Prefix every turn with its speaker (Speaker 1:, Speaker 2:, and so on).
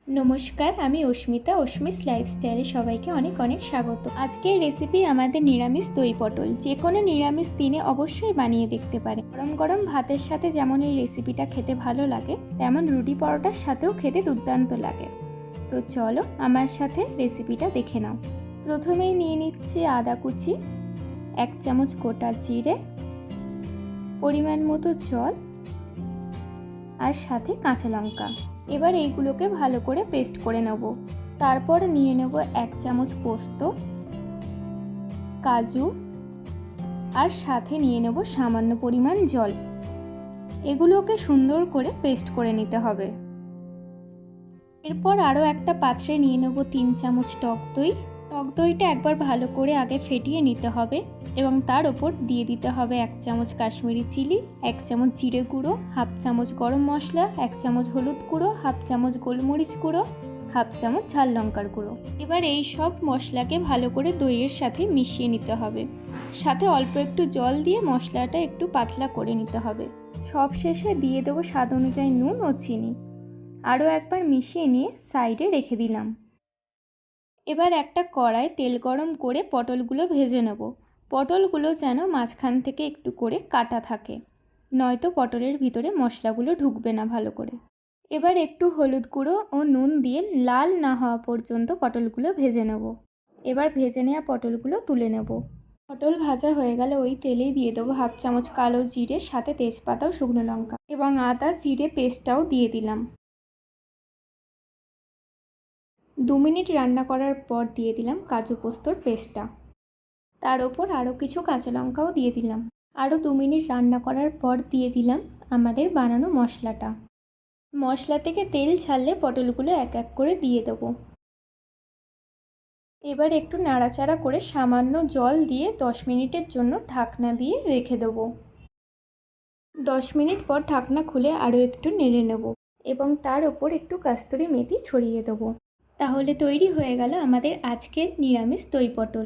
Speaker 1: নমস্কার, আমি অস্মিতা। অস্মিস লাইফস্টাইলে সবাইকে অনেক অনেক স্বাগত। আজকের রেসিপি আমাদের নিরামিষ দই পটল। যে কোনো নিরামিষ দিনে অবশ্যই বানিয়ে দেখতে পারে। গরম গরম ভাতের সাথে যেমন এই রেসিপিটা খেতে ভালো লাগে, তেমন রুটি পরোটার সাথেও খেতে দুর্দান্ত লাগে। তো চলো আমার সাথে রেসিপিটা দেখে নাও। প্রথমেই নিয়ে নিচ্ছি আদা কুচি, 1 চামচ গোটা জিরে, পরিমাণ মতো জল আর সাথে কাঁচা লঙ্কা। এবার এইগুলোকে ভালো করে পেস্ট করে নেব। তারপর নিয়ে নেব 1 চামচ পোস্ত, কাজু আর সাথে নিয়ে নেব সামান্য পরিমাণ জল। এগুলোকে সুন্দর করে পেস্ট করে নিতে হবে। এরপর আরও একটা পাত্রে নিয়ে নেব 3 চামচ টক দই। টক দইটা একবার ভালো করে আগে ফেটিয়ে নিতে হবে এবং তার ওপর দিয়ে দিতে হবে 1 চামচ কাশ্মীরি চিলি, 1 চামচ জিরে গুঁড়ো, 1/2 চামচ গরম মশলা, 1 চামচ হলুদ গুঁড়ো, 1/2 চামচ গোলমরিচ গুঁড়ো, 1/2 চামচ ঝাল লঙ্কার গুঁড়ো। এবার এই সব মশলাকে ভালো করে দইয়ের সাথে মিশিয়ে নিতে হবে। সাথে অল্প একটু জল দিয়ে মশলাটা একটু পাতলা করে নিতে হবে। সব শেষে দিয়ে দেবো স্বাদ অনুযায়ী নুন ও চিনি। আরও একবার মিশিয়ে নিয়ে সাইডে রেখে দিলাম। এবার একটা কড়ায় তেল গরম করে পটলগুলো ভেজে নেব। পটলগুলো যেন মাঝখান থেকে একটু করে কাটা থাকে, নয়তো পটলের ভিতরে মশলাগুলো ঢুকবে না ভালো করে। এবার একটু হলুদ গুঁড়ো ও নুন দিয়ে লাল না হওয়া পর্যন্ত পটলগুলো ভেজে নেব। এবার ভেজে নেওয়া পটলগুলো তুলে নেব। পটল ভাজা হয়ে গেলে ওই তেলেই দিয়ে দেবো 1/2 চামচ কালো জিরে, সাথে তেজপাতা ও শুকনো লঙ্কা এবং আদা জিরে পেস্টটাও দিয়ে দিলাম। 2 মিনিট রান্না করার পর দিয়ে দিলাম কাজু পোস্তর পেস্টটা। তার ওপর আরও কিছু কাঁচা লঙ্কাও দিয়ে দিলাম। আরও 2 মিনিট রান্না করার পর দিয়ে দিলাম আমাদের বানানো মশলাটা। মশলা থেকে তেল ছাড়লে পটলগুলো এক এক করে দিয়ে দেবো। এবার একটু নাড়াচাড়া করে সামান্য জল দিয়ে 10 মিনিটের জন্য ঢাকনা দিয়ে রেখে দেবো। 10 মিনিট পর ঢাকনা খুলে আরও একটু নেড়ে নেব এবং তার ওপর একটু কাস্তুরি মেথি ছড়িয়ে দেবো। তাহলে তৈরি হয়ে গেল আমাদের আজকের নিরামিষ দই পটল।